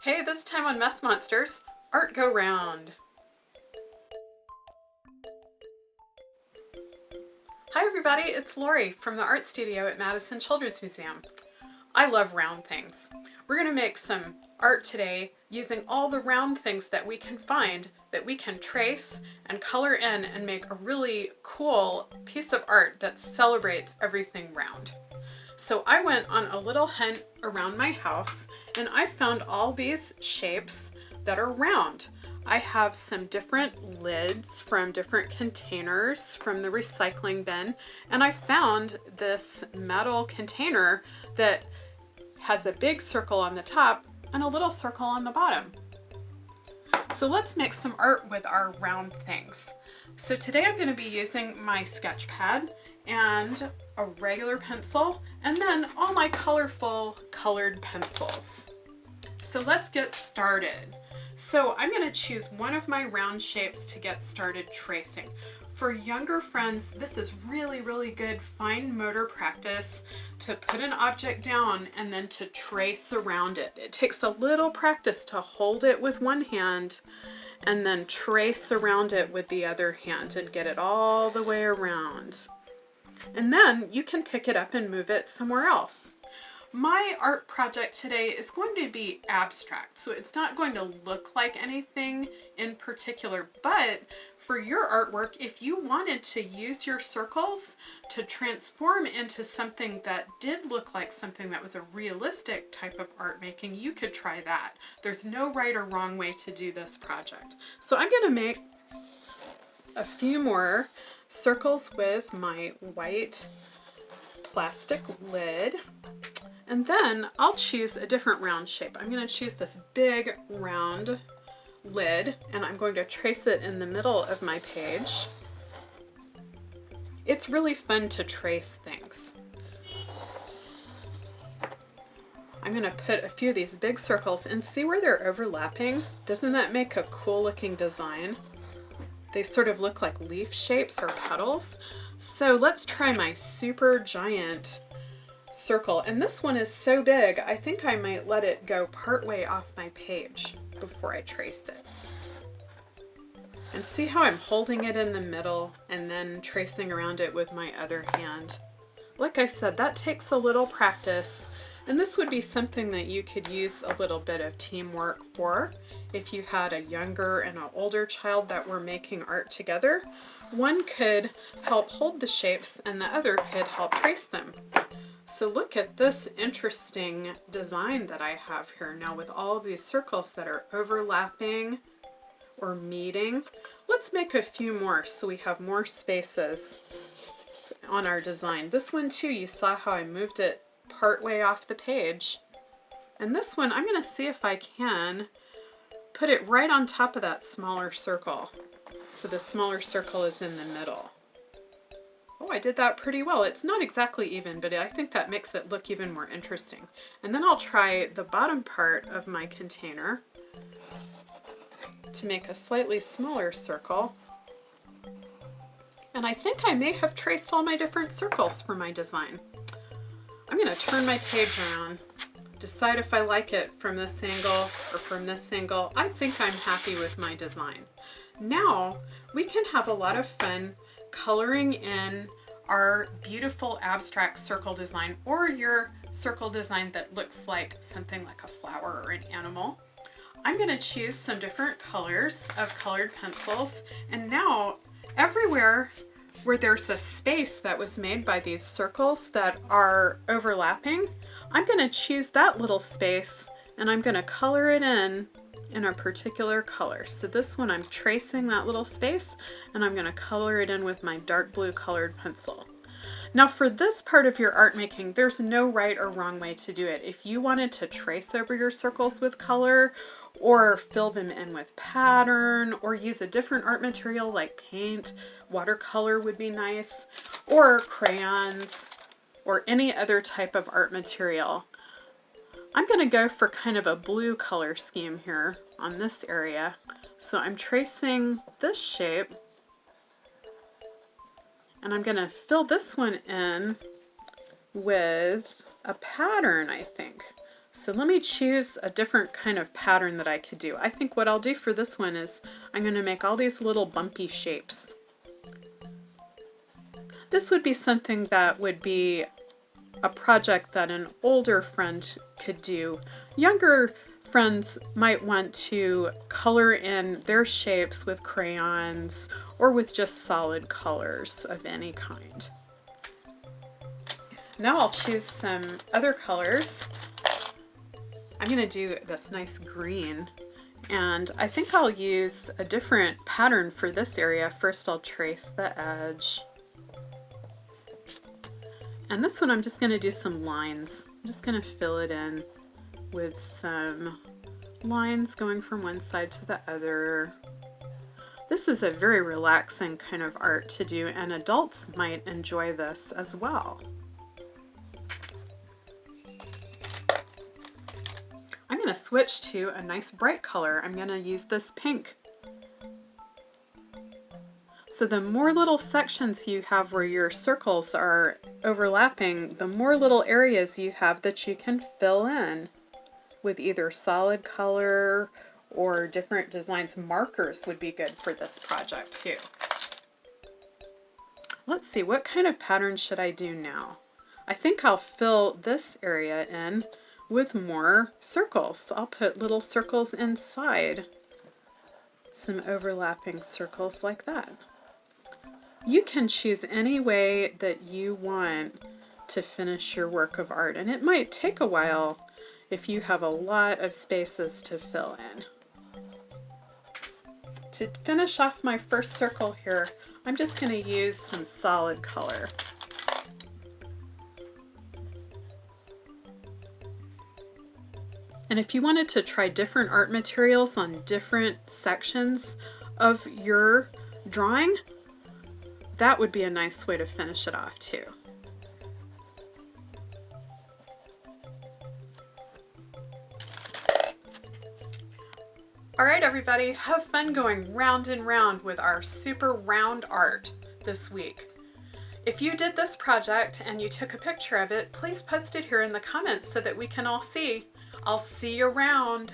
Hey, this time on Mess Monsters, ArtGoRound. Hi everybody, it's Laurie from the art studio at Madison Children's Museum. I love round things. We're going to make some art today using all the round things that we can find that we can trace and color in and make a really cool piece of art that celebrates everything round. So I went on a little hunt around my house and I found all these shapes that are round. I have some different lids from different containers from the recycling bin, and I found this metal container that has a big circle on the top and a little circle on the bottom. So let's make some art with our round things. So today I'm going to be using my sketch pad and a regular pencil and then all my colorful colored pencils. So let's get started. So I'm going to choose one of my round shapes to get started tracing. For younger friends, this is really good fine motor practice to put an object down and then to trace around it. It takes a little practice to hold it with one hand and then trace around it with the other hand and get it all the way around. And then you can pick it up and move it somewhere else. My art project today is going to be abstract, so it's not going to look like anything in particular, but for your artwork, if you wanted to use your circles to transform into something that did look like something that was a realistic type of art making, you could try that. There's no right or wrong way to do this project. So I'm going to make a few more circles with my white plastic lid. And then I'll choose a different round shape. I'm going to choose this big round lid and I'm going to trace it in the middle of my page. It's really fun to trace things. I'm going to put a few of these big circles and see where they're overlapping. Doesn't that make a cool looking design? They sort of look like leaf shapes or petals. So let's try my super giant circle, and this one is so big I think I might let it go partway off my page before I trace it. And see how I'm holding it in the middle and then tracing around it with my other hand. Like I said, that takes a little practice, and this would be something that you could use a little bit of teamwork for. If you had a younger and an older child that were making art together, one could help hold the shapes and the other could help trace them. So look at this interesting design that I have here now with all these circles that are overlapping or meeting. Let's make a few more so we have more spaces on our design. This one too, you saw how I moved it partway off the page. And this one, I'm going to see if I can put it right on top of that smaller circle. So the smaller circle is in the middle. Oh, I did that pretty well. It's not exactly even, but I think that makes it look even more interesting. And then I'll try the bottom part of my container to make a slightly smaller circle. And I think I may have traced all my different circles for my design. I'm going to turn my page around, decide if I like it from this angle or from this angle. I think I'm happy with my design. Now we can have a lot of fun coloring in our beautiful abstract circle design or your circle design that looks like something like a flower or an animal. I'm going to choose some different colors of colored pencils, and now everywhere where there's a space that was made by these circles that are overlapping, I'm going to choose that little space and I'm going to color it in a particular color. So this one I'm tracing that little space and I'm going to color it in with my dark blue colored pencil. Now for this part of your art making, there's no right or wrong way to do it. If you wanted to trace over your circles with color or fill them in with pattern or use a different art material like paint, watercolor would be nice, or crayons or any other type of art material, I'm going to go for kind of a blue color scheme here on this area. So I'm tracing this shape and I'm going to fill this one in with a pattern, I think. So let me choose a different kind of pattern that I could do. I think what I'll do for this one is I'm going to make all these little bumpy shapes. This would be something that would be a project that an older friend could do. Younger friends might want to color in their shapes with crayons or with just solid colors of any kind. Now I'll choose some other colors. I'm going to do this nice green, and I think I'll use a different pattern for this area. First I'll trace the edge. And this one I'm just going to do some lines. I'm just going to fill it in with some lines going from one side to the other. This is a very relaxing kind of art to do, and adults might enjoy this as well. I'm going to switch to a nice bright color. I'm going to use this pink. So the more little sections you have where your circles are overlapping, the more little areas you have that you can fill in with either solid color or different designs. Markers would be good for this project too. Let's see, what kind of pattern should I do now? I think I'll fill this area in with more circles. So I'll put little circles inside some overlapping circles like that. You can choose any way that you want to finish your work of art, and it might take a while if you have a lot of spaces to fill in. To finish off my first circle here, I'm just going to use some solid color. And if you wanted to try different art materials on different sections of your drawing, that would be a nice way to finish it off too. All right, everybody, have fun going round and round with our super round art this week. If you did this project and you took a picture of it, please post it here in the comments so that we can all see. I'll see you around.